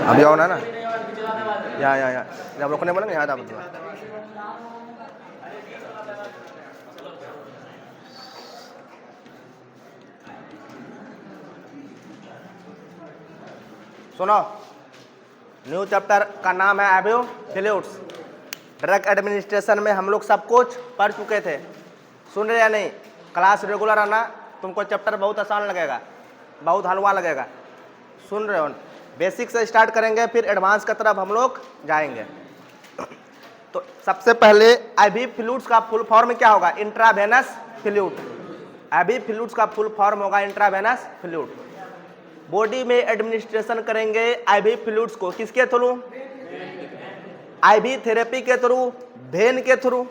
अभी आओ ना यहाँ जब रोकने बोलेंगे यहाँ दाब दो। सुनो, न्यू चैप्टर का नाम है एब्यो फ्लूइड्स। ड्रग एडमिनिस्ट्रेशन में हम लोग सब कुछ पढ़ चुके थे। सुन रहे या नहीं? क्लास रेगुलर आना, तुमको चैप्टर बहुत आसान लगेगा, बहुत हलवा लगेगा। सुन रहे हो? बेसिक से स्टार्ट करेंगे, फिर एडवांस की तरफ हम लोग जाएंगे। तो सबसे पहले आईवी फ्लूइड्स का फुल फॉर्म क्या होगा? Intravenous fluid. आईवी फ्लूइड्स का फुल फॉर्म होगा इंट्रावेनस फ्लूइड। बॉडी में एडमिनिस्ट्रेशन करेंगे आईवी फ्लूइड्स को किसके थ्रू? आईवी थेरेपी के थ्रू, वेन के थ्रू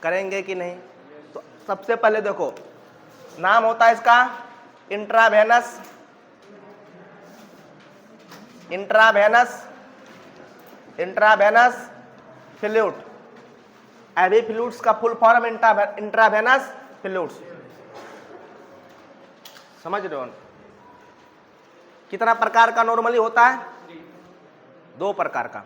करेंगे कि नहीं? तो सबसे पहले देखो, नाम होता है इसका इंट्रावेनस फ्लूइड। आईवी फ्लूइड्स का फुल फॉर्म इंट्रावेनस फ्लूइड्स। समझ रहे हो? कितना प्रकार का नॉर्मली होता है? 2 प्रकार का।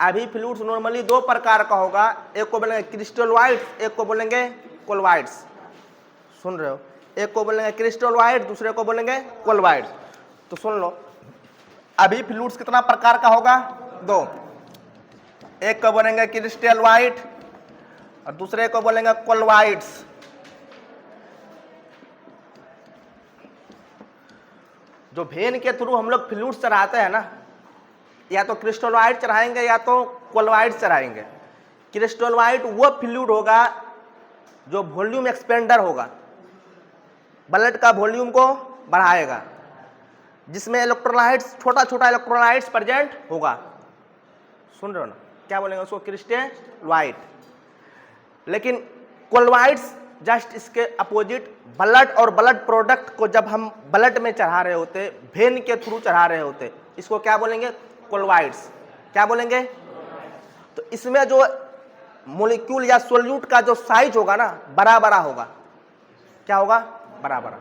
आईवी फ्लूइड्स नॉर्मली 2 प्रकार का होगा। एक को बोलेंगे क्रिस्टलोइड्स, एक को बोलेंगे कोलवाइड्स। सुन रहे हो? एक को बोलेंगे क्रिस्टलोइड, दूसरे को बोलेंगे कोलवाइड्स। तो सुन लो, आईवी फ्लूइड्स कितना प्रकार का होगा? 2। एक को बोलेंगे क्रिस्टलोइड और दूसरे को बोलेंगे कोलवाइड्स। जो वेन के थ्रू हम लोग फ्लूइड्स चढ़ाते हैं ना, या तो क्रिस्टलोइड चढ़ाएंगे या तो कोलवाइड चढ़ाएंगे। क्रिस्टलोइड वो फ्लूइड होगा जो वॉल्यूम एक्सपेंडर होगा, ब्लड का वॉल्यूम को बढ़ाएगा, जिसमें इलेक्ट्रोलाइट्स, छोटा छोटा इलेक्ट्रोलाइट्स प्रेजेंट होगा। सुन रहे हो ना? क्या बोलेंगे उसको? क्रिस्टलोइड। लेकिन कोलवाइड्स जस्ट इसके अपोजिट, ब्लड और ब्लड प्रोडक्ट को जब हम ब्लड में चढ़ा रहे होते, वेन के थ्रू चढ़ा रहे होते, इसको क्या बोलेंगे? कोलवाइड्स। क्या बोलेंगे? तो इसमें जो मॉलिक्यूल या सोल्यूट का जो साइज होगा ना, बड़ा बड़ा होगा। क्या होगा? बड़ा बड़ा।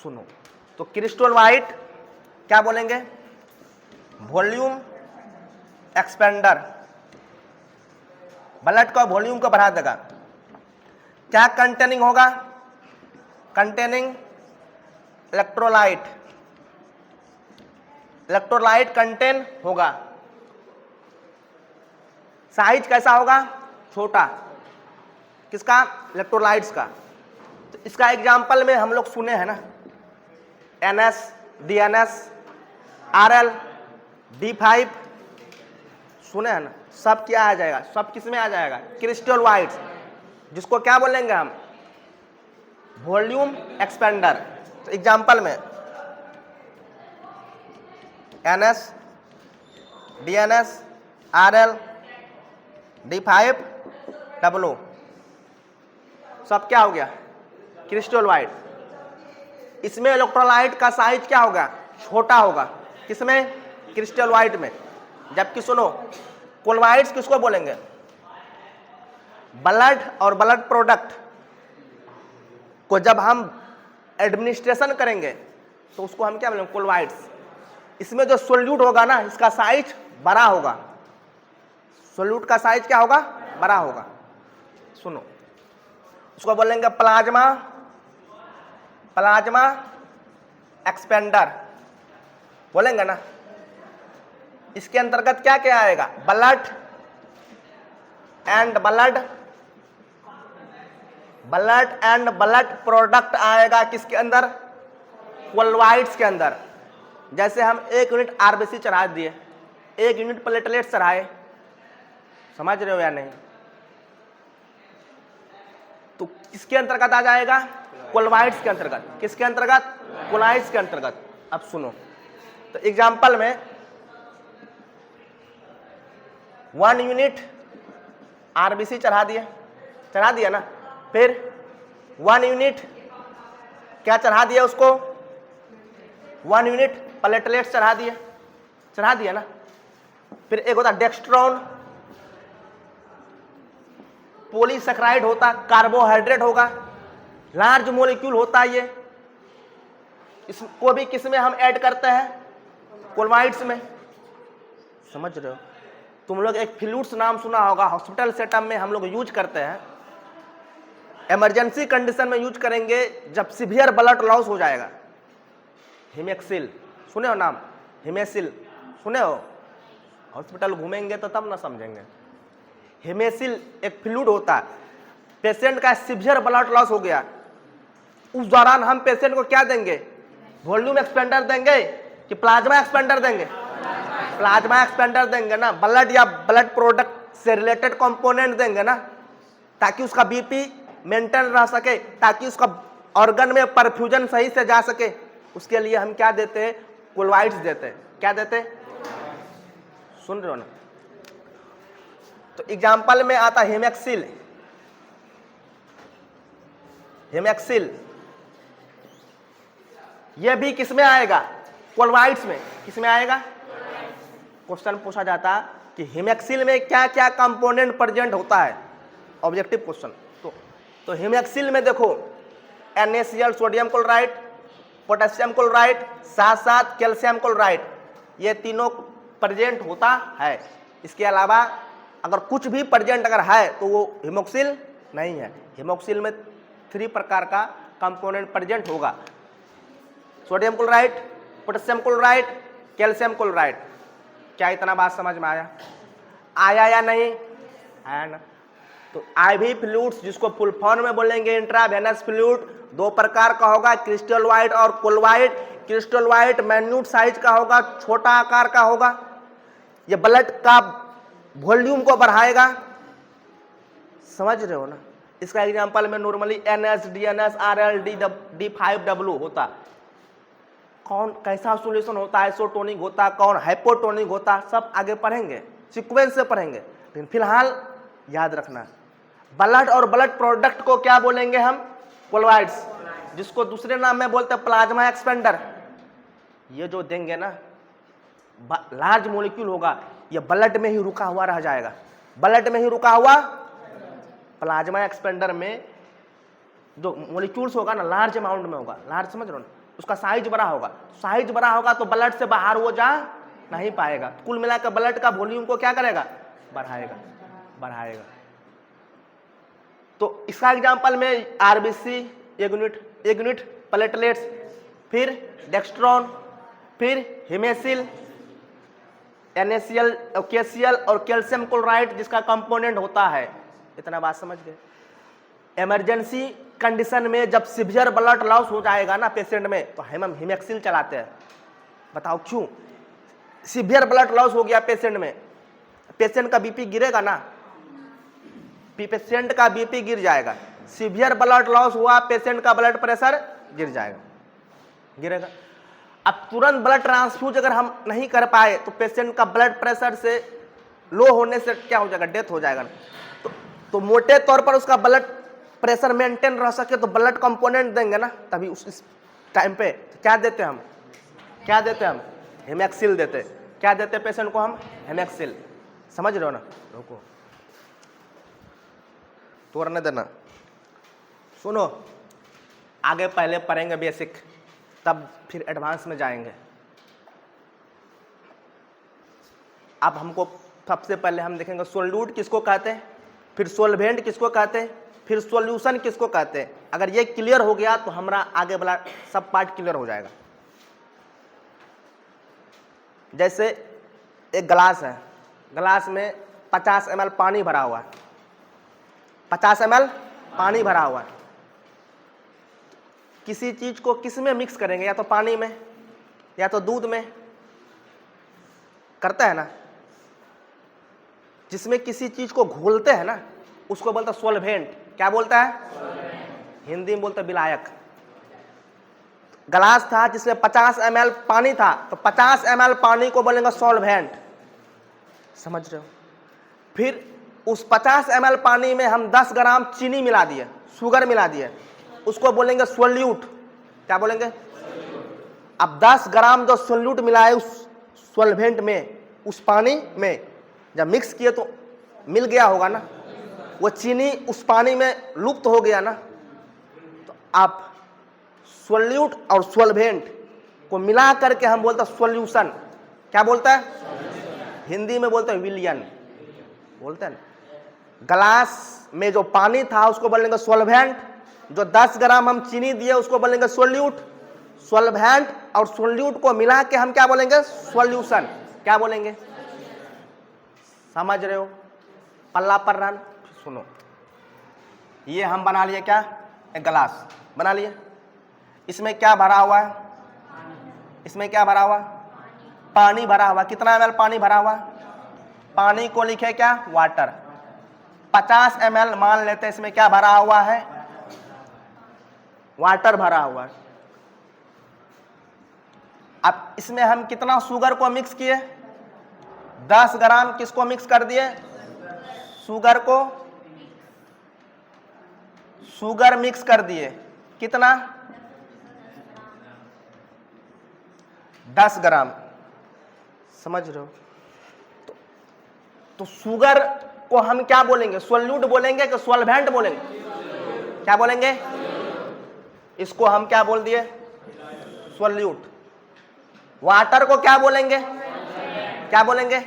सुनो, तो क्रिस्टलोइड क्या बोलेंगे? वॉल्यूम एक्सपेंडर, ब्लड का वॉल्यूम को बढ़ा देगा। क्या कंटेनिंग होगा? Containing electrolyte. इलेक्ट्रोलाइट कंटेन होगा। साइज कैसा होगा? छोटा। किसका? इलेक्ट्रोलाइट्स का। तो इसका एग्जांपल में हम लोग सुने हैं ना, NS, DNS, RL, D5 सुने हैं ना? सब क्या आ जाएगा? सब किस में आ जाएगा? क्रिस्टलोइड्स, जिसको क्या बोलेंगे हम? Volume expander. तो एग्जांपल में NS, DNS, RL, D5, W, सब क्या हो गया? क्रिस्टलोइड। इसमें इलेक्ट्रोलाइट का साइज क्या होगा? छोटा होगा। किसमें? क्रिस्टलोइड में। जबकि सुनो, कोलवाइड्स किसको बोलेंगे? ब्लड और ब्लड प्रोडक्ट को जब हम एडमिनिस्ट्रेशन करेंगे तो उसको हम क्या बोलेंगे? कोलवाइड्स। इसमें जो सोल्यूट होगा ना, इसका साइज बड़ा होगा। सोल्यूट का साइज क्या होगा? बड़ा होगा। सुनो, उसको बोलेंगे प्लाज्मा एक्सपेंडर बोलेंगे ना। इसके अंतर्गत क्या क्या आएगा? ब्लड एंड ब्लड प्रोडक्ट आएगा। किसके अंदर? कोलवाइड्स के अंदर। जैसे हम 1 यूनिट आरबीसी चढ़ा दिए, 1 यूनिट प्लेटलेट चढ़ाए। समझ रहे हो या नहीं? तो किसके अंतर्गत आ जाएगा? कोलवाइड्स के अंतर्गत। किसके अंतर्गत? कोलवाइड्स के अंतर्गत। अब सुनो, तो एग्जांपल में 1 यूनिट आरबीसी चढ़ा दिया ना। फिर 1 यूनिट क्या चढ़ा दिया उसको? 1 यूनिट प्लेटलेट्स चढ़ा दिया ना। फिर एक होता डेक्स्ट्रॉन, पॉलीसैकेराइड होता, कार्बोहाइड्रेट होगा, लार्ज मॉलिक्यूल होता है। ये इसको भी किस में हम ऐड करते हैं? कोलवाइड्स में। समझ रहे हो? तुम लोग एक फ्लूइड्स नाम सुना होगा, हॉस्पिटल सेटअप में हम लोग यूज करते हैं, इमरजेंसी कंडीशन में यूज करेंगे जब सीवियर ब्लड लॉस हो जाएगा। हिमेक्सिल सुने हो नाम? हिमेसिल सुने हो? हॉस्पिटल घूमेंगे तो तब ना समझेंगे। हिमेसिल एक फ्लूइड होता है, पेशेंट का सीवियर ब्लड लॉस हो गया, उस दौरान हम पेशेंट को क्या देंगे? वॉल्यूम एक्सपेंडर देंगे कि प्लाज्मा एक्सपेंडर देंगे? प्लाज्मा एक्सपेंडर देंगे ना। ब्लड या ब्लड प्रोडक्ट से रिलेटेड कंपोनेंट देंगे ना, ताकि उसका बीपी मेंटेन रह सके, ताकि उसका ऑर्गन में परफ्यूजन सही से जा सके। उसके लिए हम क्या देते हैं? कोलॉइड्स देते हैं। क्या देते हैं? सुन रहे हो ना? तो एग्जाम्पल में आता हिमेक्सिल। हिमेक्सिल ये भी किसमें आएगा? कोलॉइड्स में। किसमें आएगा? क्वेश्चन पूछा जाता कि हिमेक्सिल में क्या क्या कंपोनेंट प्रेजेंट होता है, ऑब्जेक्टिव क्वेश्चन। तो हिमेक्सिल में देखो NaCl sodium chloride, potassium chloride, साथ साथ कैल्शियम क्लोराइड, ये तीनों प्रेजेंट होता है। इसके अलावा अगर कुछ भी प्रेजेंट अगर है तो वो हिमोक्सिल नहीं है। हिमोक्सिल में 3 प्रकार का कंपोनेंट प्रेजेंट होगा, sodium chloride, potassium chloride, calcium chloride. क्या इतना बात समझ में आया? आया या नहीं? आया ना? तो IV फ्लूइड्स, जिसको फुल फॉर्म में बोलेंगे इंट्रावेनस फ्लूइड, 2 प्रकार का होगा, क्रिस्टलोइड और कोलॉइड। क्रिस्टलोइड मैन्यूट साइज का होगा, छोटा आकार का होगा। ये ब्लड का वॉल्यूम को बढ़ाएगा। समझ रहे हो ना? इसका एग्जांपल में normally NS, DNS, RL, D5W होता। कौन कैसा सॉल्यूशन होता है, आइसोटोनिक होता, कौन हाइपोटोनिक होता, सब आगे पढ़ेंगे, सीक्वेंस से पढ़ेंगे। लेकिन फिलहाल याद रखना, ब्लड और ब्लड प्रोडक्ट को क्या बोलेंगे हम? कोलॉइड्स, जिसको दूसरे नाम में बोलते हैं प्लाज्मा एक्सपेंडर। ये जो देंगे ना, लार्ज मॉलिक्यूल होगा, ये ब्लड में ही रुका हुआ रह जाएगा। ब्लड में ही रुका हुआ, प्लाज्मा एक्सपेंडर में जो मॉलिक्यूल्स होगा ना, लार्ज अमाउंट में होगा। लार्ज समझ रहे हो ना? उसका साइज बड़ा होगा। साइज बड़ा होगा तो ब्लड से बाहर वो जा नहीं पाएगा। कुल मिलाकर ब्लड का वॉल्यूम को क्या करेगा? बढ़ाएगा, बढ़ाएगा। तो इसका एग्जांपल में RBC एक यूनिट, प्लेटलेट्स, फिर डेक्स्ट्रॉन, फिर हिमेसिल, NaCl, KCl और कैल्शियम क्लोराइड जिसका कंपोनेंट होता है। इतना बात समझ गए? इमरजेंसी कंडीशन में जब सीवियर ब्लड लॉस हो जाएगा ना पेशेंट में, तो हम हिमेक्सिल चलाते हैं। बताओ क्यों? सीवियर ब्लड लॉस हो गया पेशेंट में, पेशेंट का बीपी गिरेगा ना, पेशेंट का बीपी गिर जाएगा। सीवियर ब्लड लॉस हुआ, पेशेंट का ब्लड प्रेशर गिर जाएगा, गिरेगा। अब तुरंत ब्लड ट्रांसफ्यूज अगर हम नहीं कर पाए तो पेशेंट का ब्लड प्रेशर से लो होने से क्या हो जाएगा? डेथ हो जाएगा। तो मोटे तौर पर उसका ब्लड प्रेशर मेंटेन रह सके तो ब्लड कंपोनेंट देंगे ना, तभी उस टाइम पे क्या देते हैं हम? क्या देते हैं हम? हिमेक्सिल देते। क्या देते पेशेंट को हम? हिमेक्सिल। समझ रहे हो ना? रुको, तोड़ने देना। सुनो, आगे पहले पढ़ेंगे बेसिक, तब फिर एडवांस में जाएंगे। अब हमको सबसे पहले हम देखेंगे सोल्यूट किसको कहते हैं, फिर सोलवेंट किसको कहते हैं, फिर सॉल्यूशन किसको कहते हैं। अगर ये क्लियर हो गया तो हमारा आगे वाला सब पार्ट क्लियर हो जाएगा। जैसे एक गिलास है, गिलास में 50 ml पानी भरा हुआ है, 50 ml पानी भरा हुआ है। किसी चीज को किस में मिक्स करेंगे? या तो पानी में या तो दूध में, करता है ना। जिसमें किसी चीज को घोलते हैं ना, उसको बोलता है सोलवेंट। क्या बोलता है? हिंदी में बोलते विलायक। गिलास था जिसमें 50 ml पानी था, तो 50 ml पानी को बोलेंगे सॉल्वेंट। समझ रहे हो? फिर उस 50 ml पानी में हम 10 ग्राम चीनी मिला दिए, शुगर मिला दिए, उसको बोलेंगे सोल्यूट। क्या बोलेंगे? अब 10 ग्राम जो सोल्यूट मिलाए उस सॉल्वेंट में, उस पानी में जब मिक्स किए तो मिल गया होगा ना, वो चीनी उस पानी में लुप्त हो गया ना। तो आप सोल्यूट और सॉल्वेंट को मिला करके हम बोलते हैं सॉल्यूशन। क्या बोलता है? हिंदी में बोलते हैं विलियन, बोलते हैं ना। ग्लास में जो पानी था उसको बोलेंगे सॉल्वेंट, जो 10 ग्राम हम चीनी दिए उसको बोलेंगे सोल्यूट। सॉल्वेंट और सोल्यूट को मिला के हम क्या बोलेंगे? सॉल्यूशन। क्या बोलेंगे? समझ रहे हो? पल्ला पर रन। सुनो, ये हम बना लिए क्या? एक गिलास बना लिए। इसमें क्या भरा हुआ है? इसमें क्या भरा हुआ? पानी भरा हुआ। कितना ml पानी भरा हुआ? पानी को लिखे क्या? वाटर। 50 ml मान लेते हैं इसमें क्या भरा हुआ है? वाटर भरा हुआ है। अब इसमें हम कितना शुगर को मिक्स किए? 10 ग्राम किसको मिक्स कर दिए? शुगर को। शुगर मिक्स कर दिए। कितना? 10 ग्राम। समझ रहे हो? तो शुगर को हम क्या बोलेंगे? सोल्यूट बोलेंगे कि सॉल्वेंट बोलेंगे? क्या बोलेंगे? इसको हम क्या बोल दिए? सोल्यूट। वाटर को क्या बोलेंगे? क्या बोलेंगे?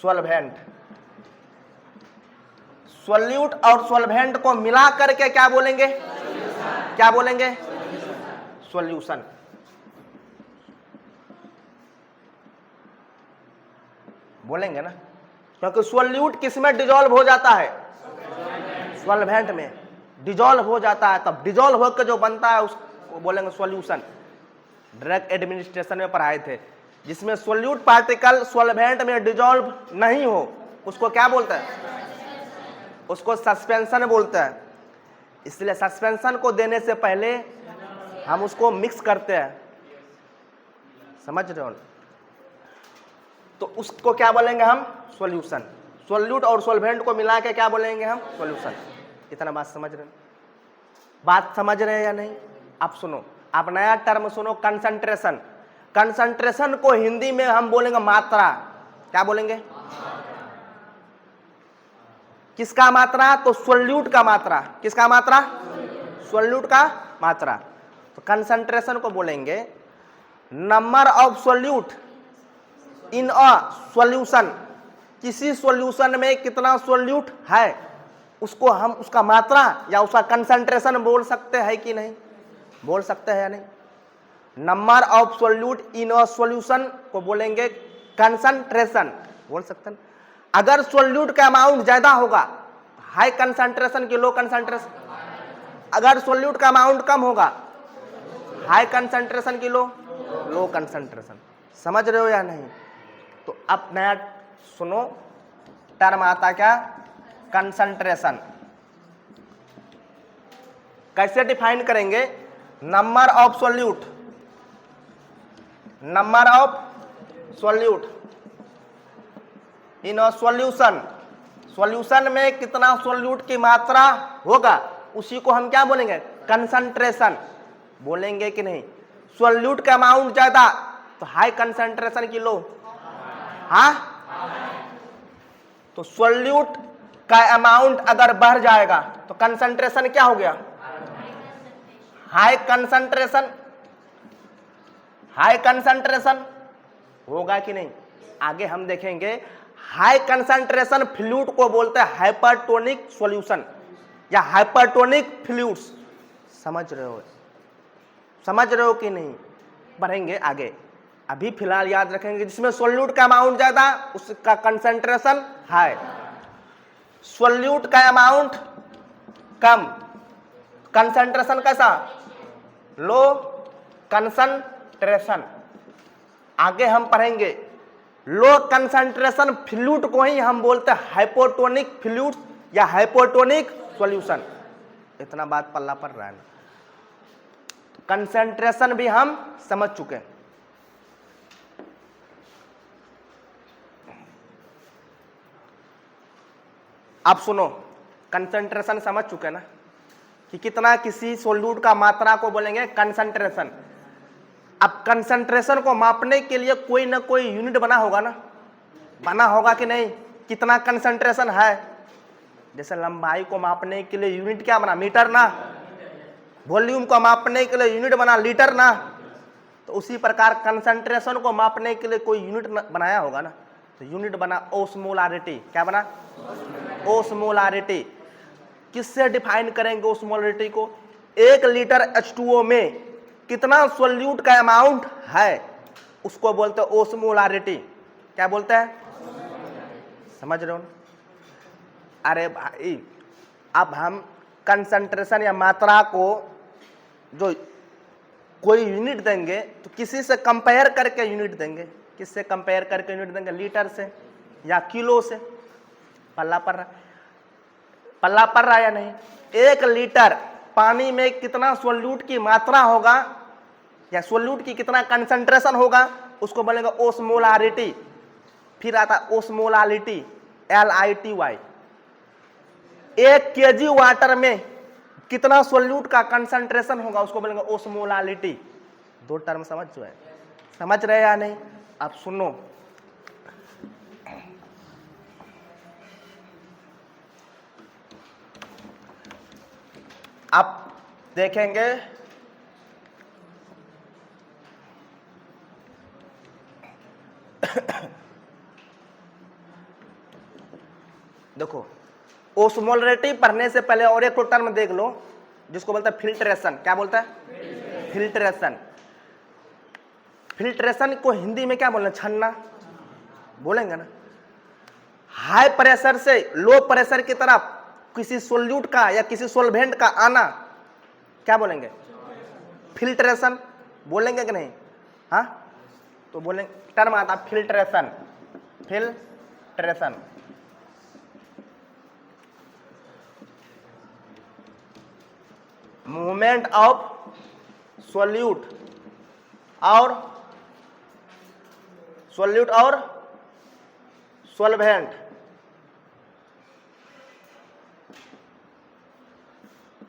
सॉल्वेंट। सोल्यूट और सॉल्वेंट को मिला करके क्या बोलेंगे? क्या बोलेंगे? सॉल्यूशन। बोलेंगे ना, क्योंकि सोल्यूट किस में डिजोल्व हो जाता है? सॉल्वेंट में डिजोल्व हो जाता है, तब डिजोल्व होकर जो बनता है उसको बोलेंगे सॉल्यूशन। ड्रग एडमिनिस्ट्रेशन में पढ़ाए थे, जिसमें सोल्यूट पार्टिकल सॉल्वेंट में डिजोल्व नहीं हो उसको क्या बोलते हैं? उसको सस्पेंशन बोलते हैं। इसलिए सस्पेंशन को देने से पहले हम उसको मिक्स करते हैं। समझ रहे हो? तो उसको क्या बोलेंगे हम? सॉल्यूशन। सोल्यूट और सॉल्वेंट को मिला के क्या बोलेंगे हम? सॉल्यूशन। इतना बात समझ रहे हैं? बात समझ रहे हैं या नहीं? आप सुनो, आप नया टर्म सुनो, कंसंट्रेशन। कंसंट्रेशन को हिंदी में हम बोलेंगे मात्रा। क्या बोलेंगे? किसका मात्रा? तो सोल्यूट का मात्रा। किसका मात्रा? सोल्यूट का मात्रा। तो कंसंट्रेशन को बोलेंगे number of solute in a solution. किसी सॉल्यूशन में कितना सोल्यूट है उसको हम उसका मात्रा या उसका कंसंट्रेशन बोल सकते हैं कि नहीं? बोल सकते हैं या नहीं? Number of solute in a solution को बोलेंगे कंसंट्रेशन। बोल सकते हैं। अगर सोल्यूट का अमाउंट ज्यादा होगा हाई कंसंट्रेशन की लो कंसंट्रेशन, अगर सोल्यूट का अमाउंट कम होगा हाई कंसंट्रेशन की लो कंसंट्रेशन। समझ रहे हो या नहीं? तो अब नया सुनो टर्म आता क्या? कंसंट्रेशन। कैसे डिफाइन करेंगे? Number of solute, number of solute in a solution. Solution में कितना सोल्यूट की मात्रा होगा उसी को हम क्या बोलेंगे? कंसंट्रेशन। बोलेंगे कि नहीं? सोल्यूट का अमाउंट ज्यादा तो हाई कंसंट्रेशन की लो। हाँ, तो सोल्यूट का अमाउंट अगर बढ़ जाएगा तो कंसंट्रेशन क्या हो गया? High concentration. हाई कंसंट्रेशन होगा कि नहीं? आगे हम देखेंगे। हाई कंसंट्रेशन फ्लूइड को बोलते हैं हाइपरटोनिक सॉल्यूशन या हाइपरटोनिक फ्लूइड्स। समझ रहे हो? समझ रहे हो कि नहीं? बढ़ेंगे आगे। अभी फिलहाल याद रखेंगे जिसमें सोल्यूट का अमाउंट ज्यादा उसका कंसंट्रेशन हाई, सोल्यूट का अमाउंट कम, कंसंट्रेशन कैसा? Low concentration. आगे हम पढ़ेंगे लो कंसंट्रेशन फ्लूइड को ही हम बोलते हैं हाइपोटोनिक फ्लूइड या हाइपोटोनिक सॉल्यूशन। इतना बात पल्ला पर रहा है ना? कंसंट्रेशन भी हम समझ चुके हैं। अब सुनो, कंसंट्रेशन समझ चुके ना कि कितना किसी सोल्यूट का मात्रा को बोलेंगे कंसंट्रेशन। अब कंसंट्रेशन को मापने के लिए कोई ना कोई यूनिट बना होगा ना? बना होगा कि नहीं? कितना कंसंट्रेशन है? जैसे लंबाई को मापने के लिए यूनिट क्या बना? मीटर ना। वॉल्यूम को मापने के लिए यूनिट बना लीटर ना। तो उसी प्रकार कंसंट्रेशन को मापने के लिए कोई यूनिट बनाया होगा ना, तो यूनिट बना ओस्मोलारिटी। क्या बना? ओस्मोलारिटी। किससे डिफाइन करेंगे ओस्मोलारिटी को? 1 लीटर H2O में कितना सोल्यूट का अमाउंट है उसको बोलते हैं ओस्मोलारिटी। क्या बोलते हैं? समझ रहे हो? अरे भाई, अब हम कंसंट्रेशन या मात्रा को जो कोई यूनिट देंगे तो किसी से कंपेयर करके यूनिट देंगे। किससे कंपेयर करके यूनिट देंगे? लीटर से या किलो से। पल्ला पड़ रहा या नहीं? 1 लीटर पानी में कितना सोल्यूट की मात्रा होगा या सोल्यूट की कितना कंसंट्रेशन होगा उसको बोलेंगे ओस्मोलारिटी। फिर आता ओस्मोलारिटी, LITY। 1 केजी वाटर में कितना सोल्यूट का कंसंट्रेशन होगा उसको बोलेंगे ओस्मोलारिटी। 2 टर्म समझ रहे या नहीं? अब सुनो, आप देखेंगे देखो, ओस्मोलारिटी पढ़ने से पहले और एक तो टर्म देख लो जिसको बोलता है फिल्ट्रेशन। क्या बोलता है? फिल्ट्रेशन। फिल्ट्रेशन को हिंदी में क्या बोलना? छन्ना बोलेंगे ना। हाई प्रेशर से लो प्रेशर की तरफ किसी सोल्यूट का या किसी सोल्वेंट का आना क्या बोलेंगे? फिल्ट्रेशन बोलेंगे कि नहीं? हाँ, तो बोलेंगे, टर्म आता filtration. Filtration movement of solute और सोल्वेंट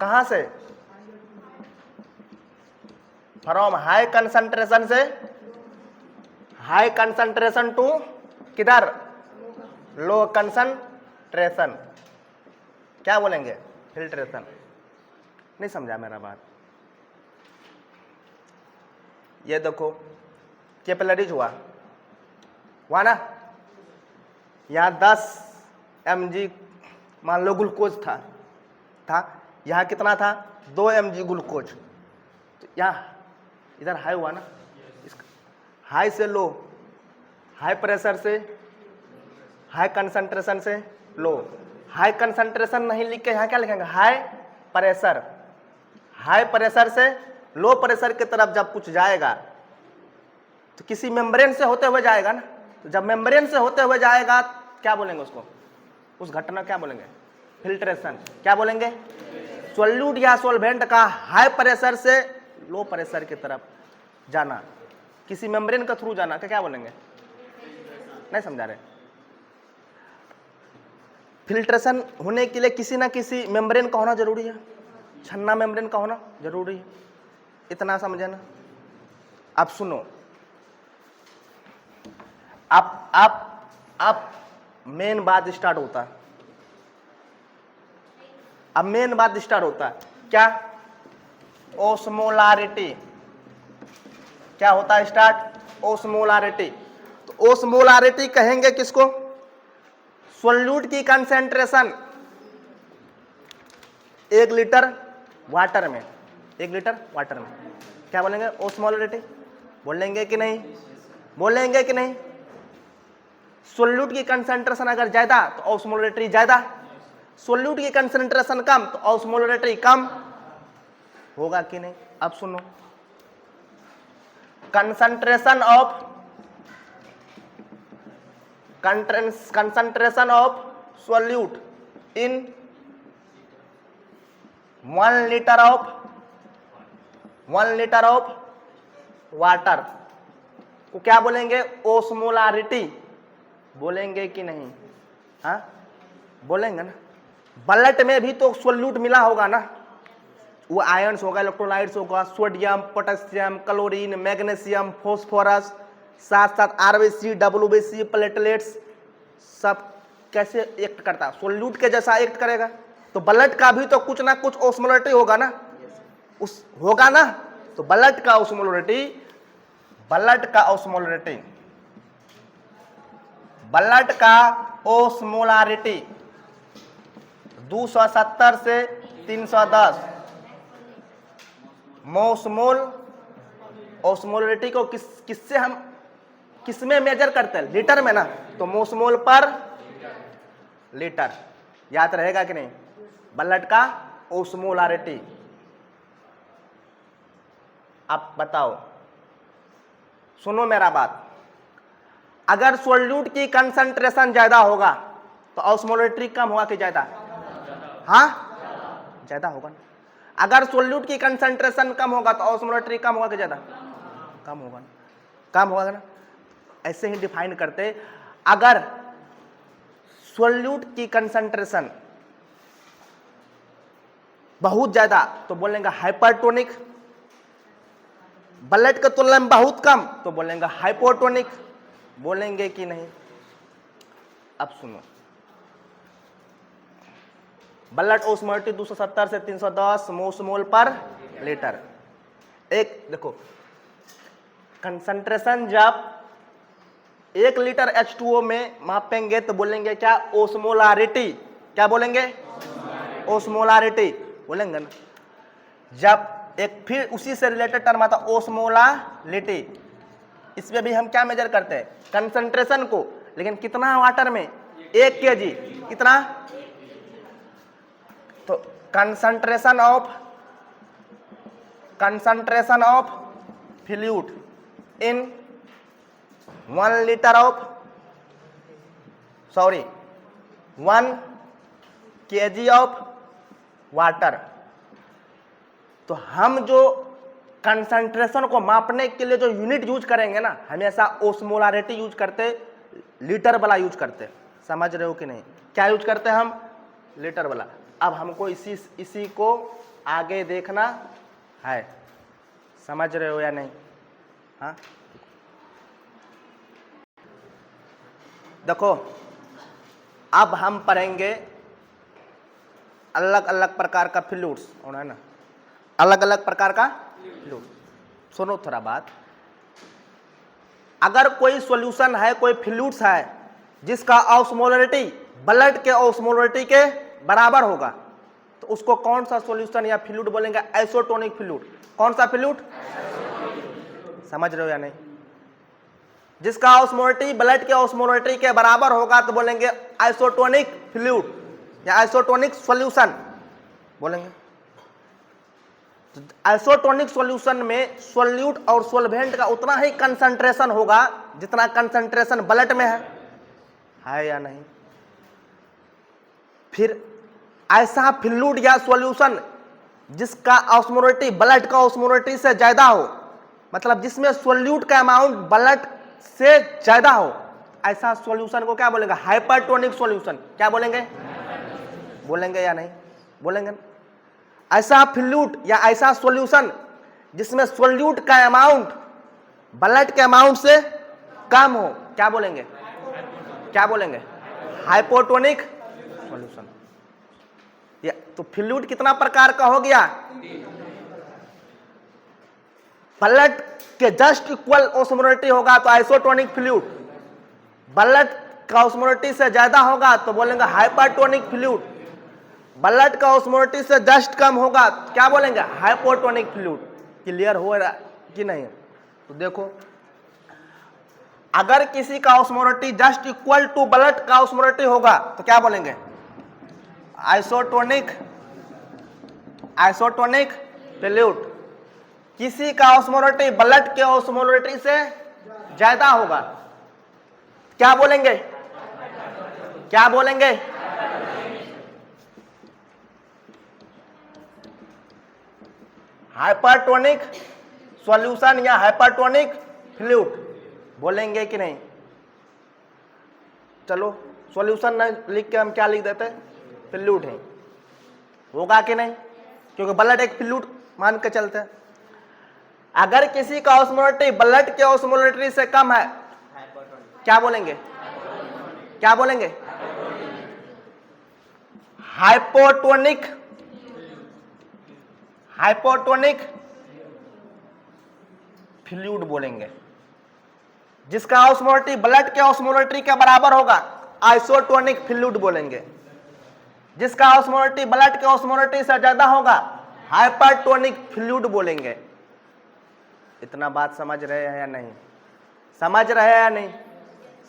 कहां से? फ्रॉम हाई कंसंट्रेशन से हाई कंसंट्रेशन टू किधर? Low concentration. क्या बोलेंगे? फिल्ट्रेशन। नहीं समझा मेरा बात? ये देखो, कैपिलरीज हुआ ना, यहां 10 mg मान लो ग्लूकोज था। यहां कितना था? 2 mg ग्लूकोज। तो यहां इधर हाई हुआ ना, हाई से लो, हाई प्रेशर से हाई कंसंट्रेशन से लो। हाई कंसंट्रेशन नहीं लिख के यहां क्या लिखेंगे? High pressure. हाई प्रेशर से लो प्रेशर की तरफ जब कुछ जाएगा तो किसी मेम्ब्रेन से होते हुए जाएगा ना, तो जब मेम्ब्रेन से होते हुए जाएगा क्या बोलेंगे उसको? उस घटना क्या बोलेंगे? फिल्ट्रेशन। क्या बोलेंगे? सोल्यूट या सोल्वेंट का हाई प्रेशर से लो प्रेशर की तरफ जाना, किसी मेम्ब्रेन के थ्रू जाना, क्या बोलेंगे? नहीं समझा रहे? फिल्ट्रेशन होने के लिए किसी ना किसी मेम्ब्रेन का होना जरूरी है, छन्ना मेम्ब्रेन का होना जरूरी है। इतना समझे ना? अब सुनो, अब मेन बात स्टार्ट होता है। अब मेन बात स्टार्ट होता है क्या? ओस्मोलारिटी। क्या होता है स्टार्ट? ओस्मोलारिटी। तो ओस्मोलारिटी कहेंगे किसको? सोल्यूट की कंसेंट्रेशन 1 लीटर वाटर में, 1 लीटर वाटर में क्या बोलेंगे? ओस्मोलारिटी। बोलेंगे कि नहीं? बोलेंगे कि नहीं? सोल्यूट की कंसेंट्रेशन अगर ज्यादा तो ओस्मोलारिटी ज्यादा, सोल्यूट की कंसेंट्रेशन कम तो ओस्मोलारिटी कम होगा कि नहीं? अब सुनो, concentration of solute in 1 litre of water को क्या बोलेंगे? ओस्मोलारिटी। बोलेंगे कि नहीं? हाँ, बोलेंगे ना। ब्लड में भी तो सोल्यूट मिला होगा ना, वो आयंस होगा, इलेक्ट्रोलाइट्स होगा, sodium, potassium, chlorine, magnesium, phosphorus, साथ साथ आरबीसी, डब्ल्यूबीसी, प्लेटलेट्स, सब कैसे एक्ट करता है? सोल्यूट के जैसा एक्ट करेगा। तो ब्लड का भी तो कुछ ना कुछ ओस्मोलारिटी होगा ना, उस होगा ना। तो ब्लड का ओस्मोलारिटी ब्लड का ऑस्मोलरिटी, ब्लड का ऑस्मोलारिटी 270 से 310 मोस्मोल। ऑस्मोलरिटी को किससे हम किसमें मेजर करते हैं? लीटर में ना, तो मोस्मोल पर लीटर। याद रहेगा कि नहीं? ब्लड का ऑस्मोलारिटी। आप बताओ, सुनो मेरा बात, अगर सोल्यूट की कंसंट्रेशन ज्यादा होगा तो ऑस्मोलरिटी कम होगा कि ज्यादा? हाँ, ज्यादा होगा ना। अगर सोल्यूट की कंसंट्रेशन कम होगा तो ऑस्मोलरिटी कम होगा कि ज्यादा? कम होगा ना, कम होगा ना। ऐसे ही डिफाइन करते, अगर सोल्यूट की कंसंट्रेशन बहुत ज्यादा तो बोलेंगे हाइपरटोनिक, ब्लड के तुलना में बहुत कम तो बोलेंगे हाइपोटोनिक। बोलेंगे कि नहीं? अब सुनो, ब्लड ऑस्मोलरिटी 270 से 310 मोस्मोल पर लीटर। एक देखो, कंसंट्रेशन जब 1 लीटर H2O में मापेंगे तो बोलेंगे क्या? ओस्मोलारिटी। क्या बोलेंगे? ओस्मोलारिटी बोलेंगे ना। जब एक फिर उसी से रिलेटेड टर्म आता ओस्मोलारिटी, इसमें भी हम क्या मेजर करते हैं? कंसंट्रेशन को। लेकिन कितना वाटर में? 1 kg। कितना? तो concentration of fluid in 1 litre of 1 kg of water. तो हम जो कंसंट्रेशन को मापने के लिए जो यूनिट यूज करेंगे ना, हमेशा ओस्मोलारिटी यूज करते, लीटर वाला यूज करते। समझ रहे हो कि नहीं? क्या यूज करते हैं हम? लीटर वाला। अब हमको इसी को आगे देखना है। समझ रहे हो या नहीं? हाँ, देखो, अब हम पढ़ेंगे अलग अलग प्रकार का फ्लूइड्स, है ना, अलग अलग प्रकार का फ्लूइड। सुनो थोड़ा बात, अगर कोई सॉल्यूशन है, कोई फ्लूइड्स है जिसका ऑस्मोलरिटी ब्लड के ऑस्मोलरिटी के बराबर होगा, तो उसको कौन सा सॉल्यूशन या फ्लूइड बोलेंगे? Isotonic fluid. कौन सा फ्लूइड? समझ रहे हो या नहीं? जिसका ऑस्मोलरिटी ब्लड के ऑस्मोलरिटी के बराबर होगा तो बोलेंगे आइसोटोनिक फ्लूइड या आइसोटोनिक सॉल्यूशन बोलेंगे। तो आइसोटोनिक सॉल्यूशन में सोल्यूट और सोलवेंट का उतना ही कंसंट्रेशन होगा जितना कंसंट्रेशन ब्लड में है या नहीं? फिर ऐसा फ्लूइड या सॉल्यूशन जिसका ऑस्मोलरिटी ब्लड का ऑस्मोलरिटी से ज्यादा हो, मतलब जिसमें सोल्यूट का अमाउंट ब्लड से ज्यादा हो, ऐसा सॉल्यूशन को क्या बोलेंगे? Hypertonic solution. क्या बोलेंगे? बोलेंगे या नहीं? बोलेंगे। ऐसा फ्लूइड या ऐसा सॉल्यूशन जिसमें सोल्यूट का अमाउंट ब्लड के अमाउंट से कम हो, क्या बोलेंगे? क्या बोलेंगे? Hypotonic solution. या तो फ्लूइड कितना प्रकार का हो गया? ब्लड के जस्ट इक्वल ऑस्मोलरिटी होगा तो आइसोटोनिक फ्लूइड, ब्लड का ऑस्मोलरिटी से ज्यादा होगा तो बोलेंगे हाइपरटोनिक फ्लूइड, ब्लड का ऑस्मोलरिटी से जस्ट कम होगा क्या बोलेंगे? Hypotonic fluid. क्लियर हो रहा कि नहीं? तो देखो, अगर किसी का osmolarity just equal to blood का ऑस्मोलरिटी होगा तो क्या बोलेंगे? Isotonic fluid. किसी का ऑस्मोलरिटी ब्लड के ऑस्मोलरिटी से ज्यादा होगा, क्या बोलेंगे? क्या बोलेंगे? हाइपरटोनिक सॉल्यूशन या हाइपरटोनिक फ्लूइड बोलेंगे कि नहीं? चलो, सॉल्यूशन न लिख के हम क्या लिख देते? फ्लूइड है। होगा कि नहीं? क्योंकि ब्लड एक फ्लूइड मान के चलते हैं। अगर किसी का ऑस्मोलरिटी ब्लड के ऑस्मोलरिटी से कम है, क्या बोलेंगे? क्या बोलेंगे? हाइपोटोनिक फ्लूइड बोलेंगे। जिसका ऑस्मोलरिटी ब्लड के ऑस्मोलरिटी के बराबर होगा आइसोटोनिक फ्लूइड बोलेंगे। जिसका ऑस्मोलरिटी ब्लड के ऑस्मोलरिटी से ज्यादा होगा हाइपरटोनिक फ्लूइड बोलेंगे। इतना बात समझ रहे हैं या नहीं? समझ रहे हैं या नहीं?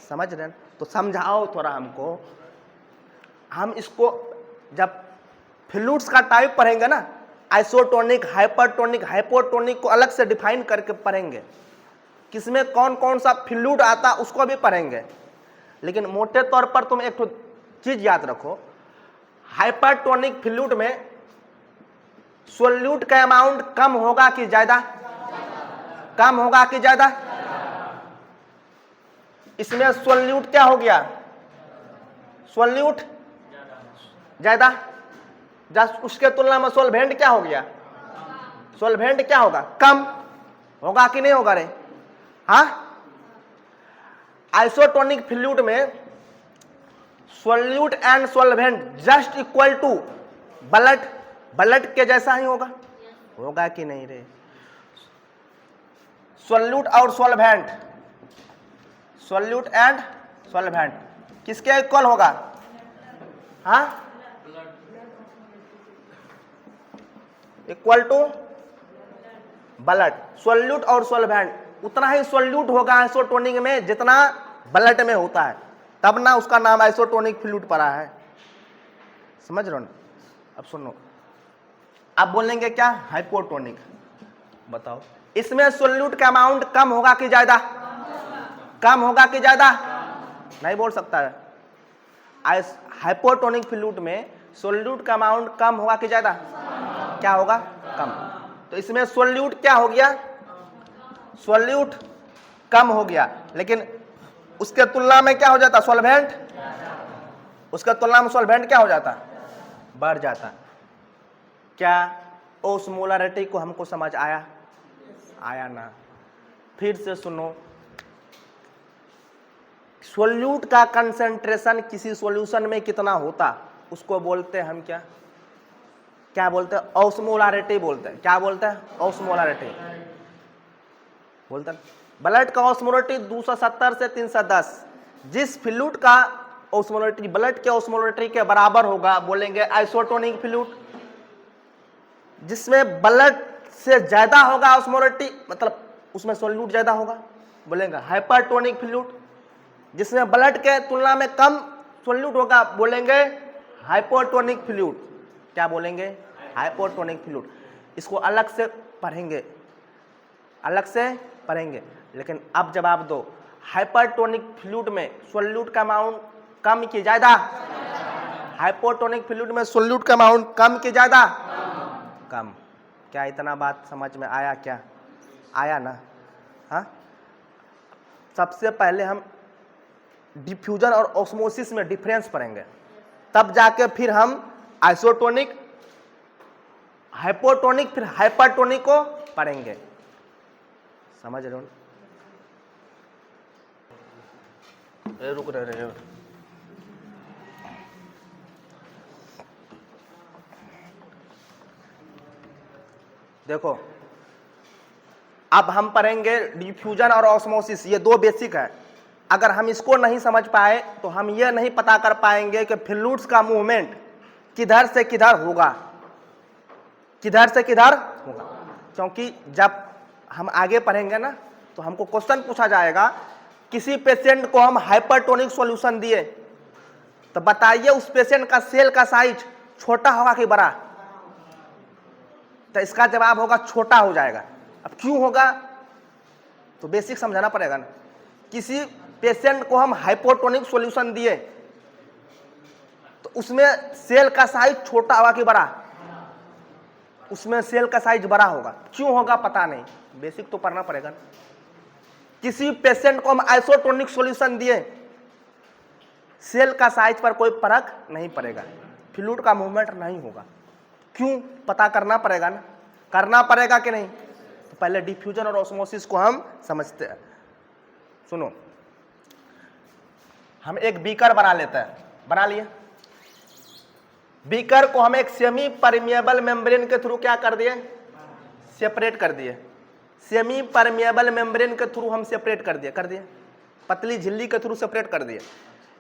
समझ रहे हैं तो समझाओ थोड़ा हमको। हम इसको जब फ्लूइड्स का टाइप पढ़ेंगे ना, आइसोटोनिक, हाइपरटोनिक, हाइपोटोनिक को अलग से डिफाइन करके पढ़ेंगे। किसमें कौन कौन सा फ्लूइड आता उसको भी पढ़ेंगे। लेकिन मोटे तौर पर तुम एक चीज याद रखो, हाइपरटोनिक फ्लूइड में सोल्यूट का अमाउंट कम होगा कि ज्यादा? कम होगा कि ज्यादा? इसमें सोल्यूट क्या हो गया? सोल्यूट ज्यादा। जस्ट उसके तुलना में सोलवेंट क्या हो गया? सोलवेंट क्या होगा? कम होगा कि नहीं होगा रे? हाँ, आइसोटोनिक फ्लूइड में solute and solvent just equal to blood, blood के जैसा ही होगा। होगा कि नहीं रे? सोल्यूट और सोलवेंट, सोल्यूट एंड सोलवेंट किसके इक्वल होगा? हाँ, इक्वल टू ब्लड। सोल्यूट और सोलवेंट उतना ही सोल्यूट होगा आइसोटोनिक में जितना ब्लड में होता है, तब ना उसका नाम आइसोटोनिक फ्लूइड पड़ा है। समझ रहे हो ना? अब सुनो, आप बोलेंगे क्या? हाइपोटोनिक। बताओ, इसमें सोल्यूट का अमाउंट कम होगा कि ज्यादा? कम होगा कि ज्यादा? नहीं बोल सकता है। हाइपोटोनिक फ्लूइड में सोल्यूट का अमाउंट कम होगा कि ज्यादा? क्या होगा? कम। तो इसमें सोल्यूट क्या हो गया? सोल्यूट कम हो गया, लेकिन उसके तुलना में क्या हो जाता? सोलवेंट। उसके तुलना में सोलवेंट क्या हो जाता? बढ़ जाता। क्या ओस्मोलरिटी को हमको समझ आया? आया ना? फिर से सुनो, सोल्यूट का कंसंट्रेशन किसी सॉल्यूशन में कितना होता उसको बोलते हैं हम क्या? क्या बोलते हैं? ऑस्मोलरिटी बोलते हैं। क्या बोलते हैं? ऑस्मोलरिटी बोलते हैं। ब्लड का ऑस्मोलरिटी 270 से 310। जिस फ्लूइड का ऑस्मोलरिटी ब्लड के ऑस्मोलरिटी के बराबर होगा बोलेंगे आइसोटोनिक फ्लूइड। जिसमें ब्लड से ज्यादा होगा ऑस्मोलरिटी, मतलब उसमें सोल्यूट ज्यादा होगा, बोलेंगे हाइपरटोनिक फ्लूइड। जिसमें ब्लड के तुलना में कम सोल्यूट होगा बोलेंगे हाइपोटोनिक फ्लूइड। क्या बोलेंगे? Hypotonic fluid. इसको अलग से पढ़ेंगे, अलग से पढ़ेंगे। लेकिन अब जवाब दो, हाइपरटोनिक फ्लूइड में सोल्यूट का अमाउंट कम कि ज्यादा? हाइपोटोनिक फ्लूइड में सोल्यूट का अमाउंट कम कि ज्यादा? कम। क्या इतना बात समझ में आया? क्या आया ना? हाँ, सबसे पहले हम डिफ्यूजन और ऑस्मोसिस में डिफरेंस पढ़ेंगे, तब जाके फिर हम आइसोटोनिक, हाइपोटोनिक, फिर हाइपरटोनिक को पढ़ेंगे। समझ रहे हो? रुक रहे हो? देखो, अब हम पढ़ेंगे डिफ्यूजन और ऑस्मोसिस। ये दो बेसिक है। अगर हम इसको नहीं समझ पाए तो हम ये नहीं पता कर पाएंगे कि फ्लूइड्स का मूवमेंट किधर से किधर होगा, किधर से किधर होगा। क्योंकि जब हम आगे पढ़ेंगे ना तो हमको क्वेश्चन पूछा जाएगा, किसी पेशेंट को हम हाइपरटोनिक सॉल्यूशन दिए तो बताइए उस पेशेंट का सेल का साइज छोटा होगा कि बड़ा? तो इसका जवाब होगा छोटा हो जाएगा। अब क्यों होगा? तो बेसिक समझाना पड़ेगा ना। किसी पेशेंट को हम हाइपोटोनिक सॉल्यूशन दिए तो उसमें सेल का साइज छोटा होगा कि बड़ा? उसमें सेल का साइज बड़ा होगा। क्यों होगा पता नहीं, बेसिक तो पढ़ना पड़ेगा ना। किसी पेशेंट को हम आइसोटोनिक सॉल्यूशन दिए, सेल का साइज पर कोई फर्क नहीं पड़ेगा, फ्लूइड का मूवमेंट नहीं होगा। क्यों? पता करना पड़ेगा ना। करना पड़ेगा कि नहीं? तो पहले डिफ्यूजन और ऑस्मोसिस को हम समझते हैं। सुनो, हम एक बीकर बना लेते हैं, बना लिए। बीकर को हम एक सेमी परमिएबल मेम्ब्रेन के थ्रू क्या कर दिए? सेपरेट कर दिए। सेमी परमिएबल मेम्ब्रेन के थ्रू हम सेपरेट कर दिए, पतली झिल्ली के थ्रू सेपरेट कर दिए।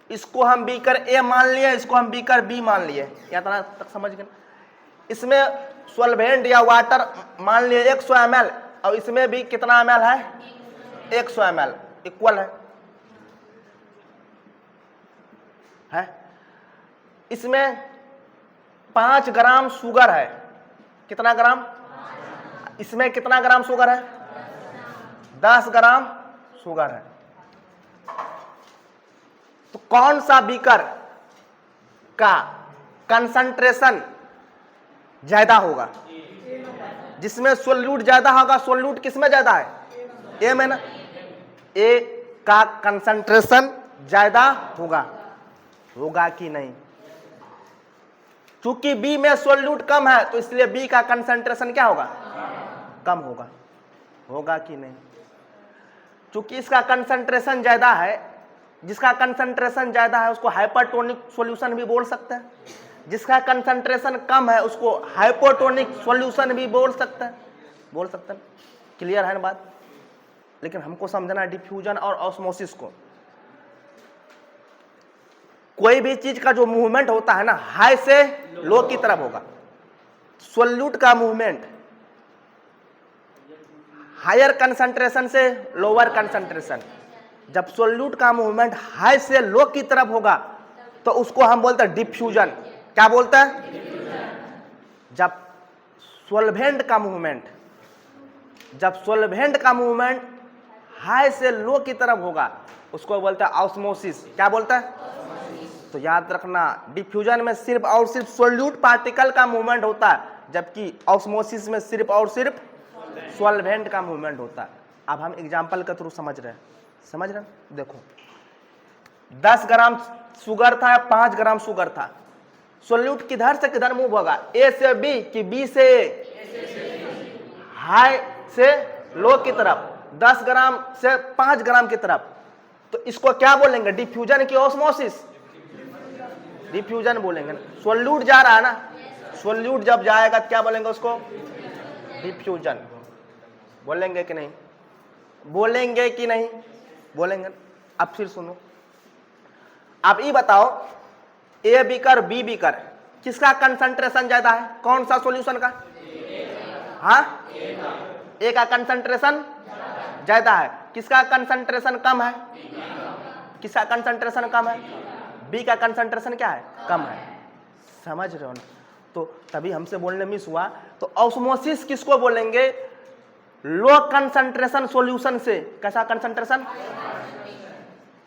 इसको हम बीकर ए मान लिए, इसको हम बीकर बी मान लिए, या तक समझ गए। इसमें सॉल्वेंट या वाटर मान लिए 100 ml, और इसमें भी कितना ml है, 100 ml, इक्वल है। इसमें 5 ग्राम शुगर है, कितना ग्राम, इसमें कितना ग्राम शुगर है, 10 ग्राम शुगर है। तो कौन सा बीकर का कंसंट्रेशन ज्यादा होगा, जिसमें सोल्यूट ज्यादा होगा। सोल्यूट किसमें ज्यादा है, ए में ना, ए का कंसंट्रेशन ज्यादा होगा कि नहीं। चूंकि बी में सोल्यूट कम है तो इसलिए बी का कंसंट्रेशन क्या होगा, कम होगा कि नहीं। चूंकि इसका कंसंट्रेशन ज्यादा है, जिसका कंसंट्रेशन ज्यादा है उसको हाइपरटोनिक सॉल्यूशन भी बोल सकते हैं, जिसका कंसंट्रेशन कम है उसको हाइपोटोनिक सॉल्यूशन भी बोल सकते हैं। क्लियर है ना बात। लेकिन हमको समझना डिफ्यूजन और ऑस्मोसिस को। कोई भी चीज का जो मूवमेंट होता है ना, हाई से लो की तरफ होगा। सोल्यूट का मूवमेंट हायर कंसंट्रेशन से लोअर कंसंट्रेशन, जब सोल्यूट का मूवमेंट हाई से लो की तरफ होगा तो उसको हम बोलते हैं डिफ्यूजन। क्या बोलते हैं, जब सॉल्वेंट का मूवमेंट हाई से लो की तरफ होगा उसको बोलते हैं ऑस्मोसिस। क्या बोलता है, तो याद रखना डिफ्यूजन में सिर्फ और सिर्फ सोल्यूट पार्टिकल का मूवमेंट होता है, जबकि ऑस्मोसिस में सिर्फ और सिर्फ सॉल्वेंट का मूवमेंट होता है। अब हम एग्जांपल के थ्रू समझ रहे हैं। देखो 10 ग्राम शुगर था या 5 ग्राम शुगर था, सोल्यूट किधर से किधर मूव होगा, ए से बी कि बी से ए, हाई से लो की तरफ, 10 ग्राम से 5 ग्राम की तरफ। तो इसको क्या बोलेंगे, डिफ्यूजन की ऑस्मोसिस, डिफ्यूजन बोलेंगे ना। सोल्यूट जा रहा है ना, सोल्यूट जब जाएगा तो क्या बोलेंगे उसको, डिफ्यूजन बोलेंगे कि नहीं, बोलेंगे। अब फिर सुनो, अब ये बताओ ए बीकर बी बीकर किसका कंसंट्रेशन ज्यादा है, कौन सा सॉल्यूशन का, हाँ, ए का कंसंट्रेशन ज्यादा है, किसका कंसंट्रेशन कम है, किसका कंसंट्रेशन कम है, बी का कंसंट्रेशन क्या है, कम है। समझ रहे हो ना। तो तभी हमसे बोलने मिस हुआ। तो ऑस्मोसिस किसको बोलेंगे, लो कंसंट्रेशन सॉल्यूशन से, कैसा कंसंट्रेशन,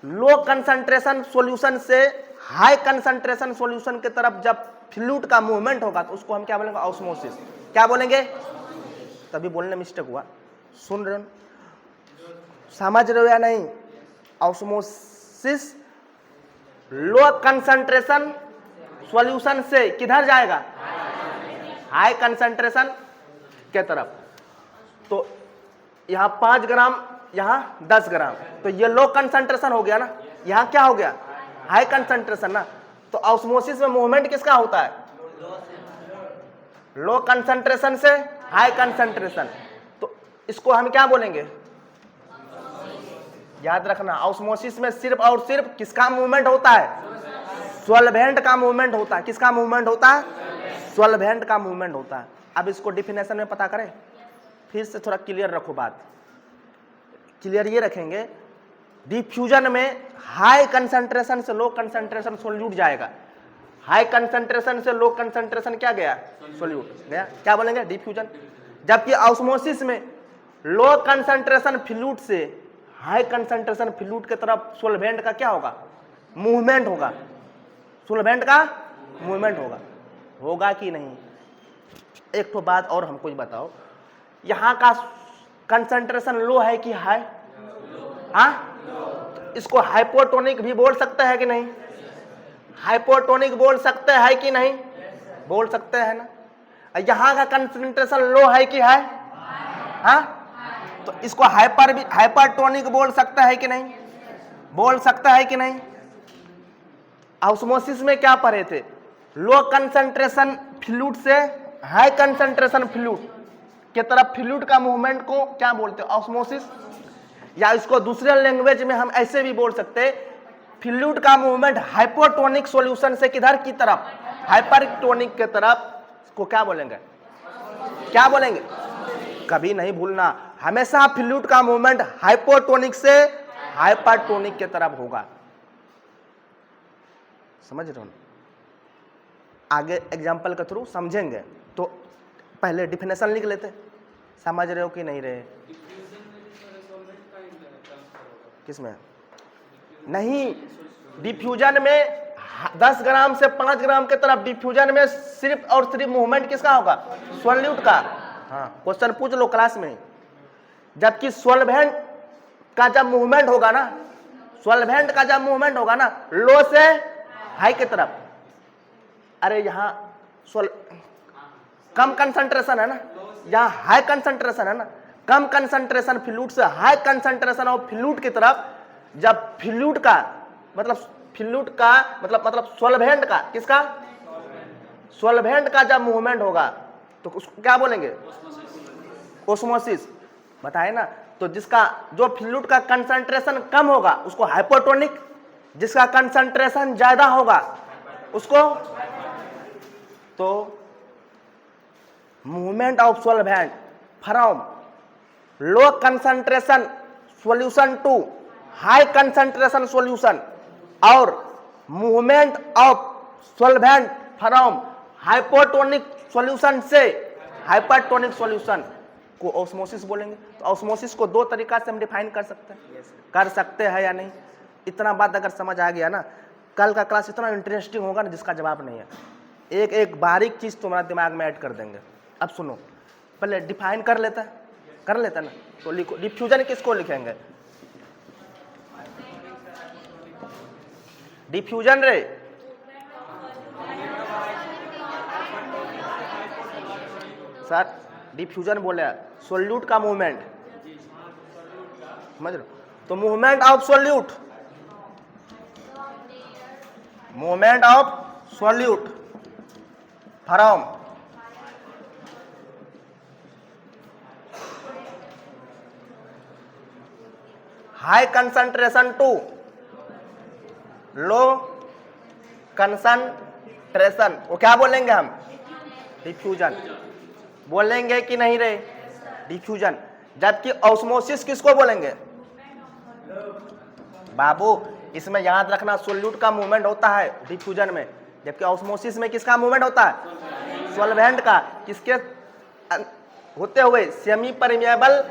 लो कंसंट्रेशन सॉल्यूशन से हाई कंसंट्रेशन सॉल्यूशन की तरफ जब फ्लूइड का मूवमेंट होगा तो उसको हम क्या बोलेंगे, ऑस्मोसिस। क्या बोलेंगे, तभी बोलने मिस्टेक हुआ। सुन रहे हो, समझ रहे हो या नहीं। ऑस्मोसिस लो कंसंट्रेशन सॉल्यूशन से किधर जाएगा, हाई कंसंट्रेशन के तरफ। तो यहाँ 5 ग्राम, यहाँ 10 ग्राम, तो ये लो कंसंट्रेशन हो गया ना, यहाँ क्या हो गया, हाई कंसंट्रेशन ना। तो ऑस्मोसिस में मूवमेंट किसका होता है, लो कंसंट्रेशन से हाई कंसंट्रेशन। तो इसको हम क्या बोलेंगे, याद रखना, ऑस्मोसिस में सिर्फ और सिर्फ किसका मूवमेंट होता है, सॉल्वेंट का मूवमेंट होता है। किसका मूवमेंट होता है, सॉल्वेंट का मूवमेंट होता है। अब इसको डिफिनेशन में पता करें, फिर से थोड़ा क्लियर रखो बात। क्लियर ये रखेंगे, डिफ्यूजन में हाई कंसंट्रेशन से लो कंसंट्रेशन सोल्यूट जाएगा, हाई कंसंट्रेशन से लो कंसंट्रेशन क्या गया, सोल्यूट गया। क्या बोलेंगे, डिफ्यूजन। जबकि ऑस्मोसिस में लो कंसंट्रेशन फ्लूइड से हाई कंसंट्रेशन फ्लूइड की तरफ सॉल्वेंट का क्या होगा, मूवमेंट होगा, सॉल्वेंट का मूवमेंट होगा कि नहीं। एक तो बात और हमको ये बताओ, यहाँ का कंसंट्रेशन लो है कि हाई, हाँ, इसको हाइपोटोनिक भी बोल सकते हैं कि नहीं, हाइपोटोनिक बोल सकते हैं कि नहीं, बोल सकते हैं ना। यहाँ का कंसंट्रेशन लो है कि हाई, हाँ, तो इसको हाइपरटोनिक बोल सकता है कि नहीं, बोल सकता है कि नहीं। ऑस्मोसिस में क्या पढ़े थे, लो कंसंट्रेशन फ्लूइड से हाई कंसंट्रेशन फ्लूइड के तरफ फ्लूइड का मूवमेंट को क्या बोलते हैं, ऑस्मोसिस। या इसको दूसरे लैंग्वेज में हम ऐसे भी बोल सकते, फ्लूइड का मूवमेंट हाइपोटोनिक सॉल्यूशन से किधर की तरफ, हाइपरटोनिक के तरफ, इसको क्या बोलेंगे, क्या बोलेंगे, कभी नहीं भूलना, हमेशा फ्लूइड का मूवमेंट हाइपोटोनिक से हाइपरटोनिक के तरफ होगा। समझ रहे हो? आगे एग्जांपल के थ्रू समझेंगे, तो पहले डिफिनेशन लिख लेते। समझ रहे हो कि नहीं रहे? किसमें? नहीं, डिफ्यूजन में 10 ग्राम से 5 ग्राम के तरफ, डिफ्यूजन में सिर्फ और सिर्फ मूवमेंट किसका होगा, सॉल्यूट का। हाँ, क्वेश्चन पूछ लो क्लास में। जबकि सॉल्वेंट का जब मूवमेंट होगा ना, सॉल्वेंट का जब मूवमेंट होगा ना, लो से हाई की तरफ, अरे यहाँ कम कंसंट्रेशन है ना, यहाँ हाई कंसंट्रेशन है ना, कम कंसंट्रेशन फ्लूइड से हाई कंसंट्रेशन ऑफ फ्लूइड की तरफ, जब फ्लूइड का मतलब सॉल्वेंट का, किसका, सॉल्वेंट का जब मूवमेंट होगा तो उसको क्या बोलेंगे, ओस्मोसिस। बताए ना, तो जिसका जो फ्लूइड का कंसंट्रेशन कम होगा उसको हाइपोटोनिक, जिसका कंसंट्रेशन ज्यादा होगा उसको, तो movement of solvent from low concentration solution to high concentration solution और movement of solvent from hypotonic solution से हाइपरटोनिक सॉल्यूशन को ऑस्मोसिस बोलेंगे। तो ऑस्मोसिस को दो तरीका से हम डिफाइन कर सकते हैं या नहीं? इतना बात अगर समझ आ गया ना, कल का क्लास इतना इंटरेस्टिंग होगा ना जिसका जवाब नहीं है। एक एक बारीक चीज तुम्हारे दिमाग में ऐड कर देंगे। अब सुनो, पहले डिफाइन कर लेता ना, तो लिखो, डिफ्यूजन किसको लिखेंगे, डिफ्यूजन रे, सर डिफ्यूजन बोले सोल्यूट का मूवमेंट, समझ लो, तो movement of solute, movement of solute from high concentration to low concentration, वो क्या बोलेंगे हम, डिफ्यूजन बोलेंगे कि नहीं रे, डिफ्यूजन। जबकि ऑस्मोसिस किसको बोलेंगे बाबू, इसमें याद रखना सोल्यूट का मूवमेंट होता है डिफ्यूजन में, जबकि ऑस्मोसिस में किसका मूवमेंट होता है, सॉल्वेंट का, किसके होते हुए सेमी परमिएबल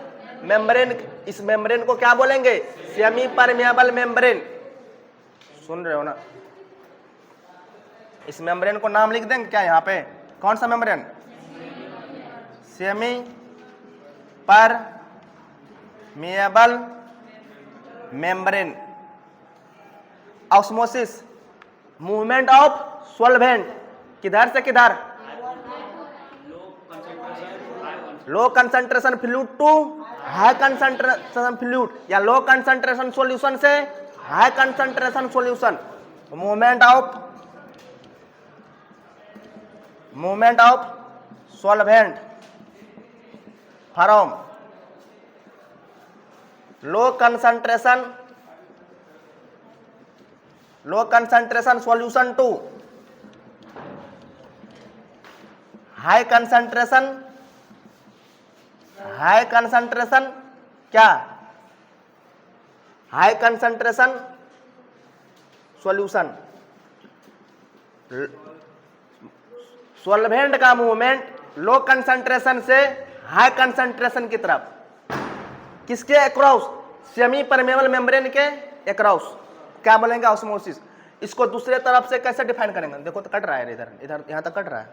मेम्ब्रेन। इस मेम्ब्रेन को क्या बोलेंगे, सेमी परमिएबल मेम्ब्रेन। सुन रहे हो ना, इस मेम्ब्रेन को नाम लिख देंगे क्या यहाँ पे, कौन सा membrane, semi permeable membrane. Osmosis movement of solvent किधर से किधर, low concentration fluid to high concentration fluid, या लो कंसंट्रेशन सॉल्यूशन से high concentration solution. Movement of solvent from low concentration solution to high concentration क्या, high concentration solution. Solvent का movement low concentration से high concentration की तरफ, किसके across, semi permeable membrane के across, क्या बोलेंगे, ऑस्मोसिस। इसको दूसरे तरफ से कैसे डिफाइन करेंगे, देखो तो कट रहा है इधर यहाँ तक कट रहा है।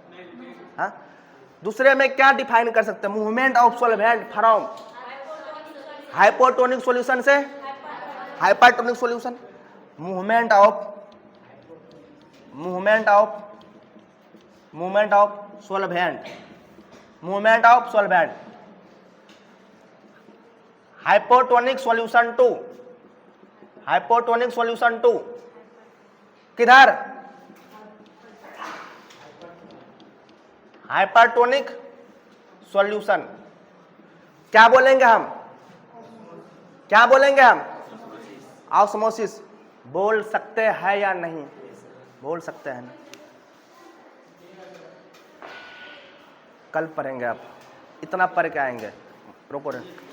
हाँ, दूसरे में क्या डिफाइन कर सकते हैं, movement of solvent from hypotonic solution से hypertonic solution. Movement of solvent hypotonic solution to किधर, हाइपरटोनिक सॉल्यूशन। क्या बोलेंगे हम, क्या बोलेंगे हम? ऑस्मोसिस बोल सकते हैं या नहीं? बोल सकते हैं ना? कल पढ़ेंगे आप, इतना पढ़ के आएंगे। रुको रे।